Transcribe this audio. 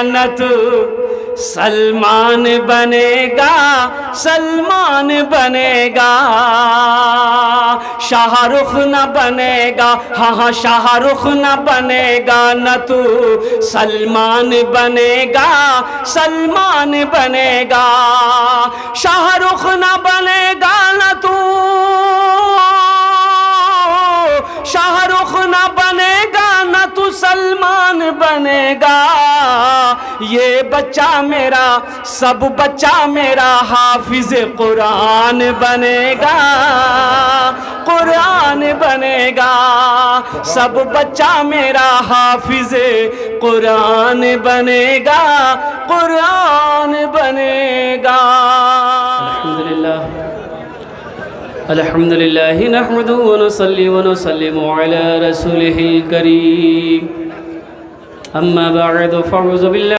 نہ تو سلمان بنے گا، سلمان بنے گا، شاہ رخ نہ بنے گا، ہاں ہاں شاہ رخ نہ بنے گا، نہ تو سلمان بنے گا، سلمان بنے گا، شاہ رخ نہ بنے گا، نہ تو شاہ رخ نہ بنے گا، نہ تو سلمان بنے گا، یہ بچہ میرا سب بچہ میرا حافظ قرآن بنے گا، قرآن بنے گا، سب بچہ میرا حافظ قرآن بنے گا، قرآن بنے گا۔ الحمدللہ الحمد لله نحمده ونصلي ونسلم على رسوله الكريم، أما بعد فأعوذ بالله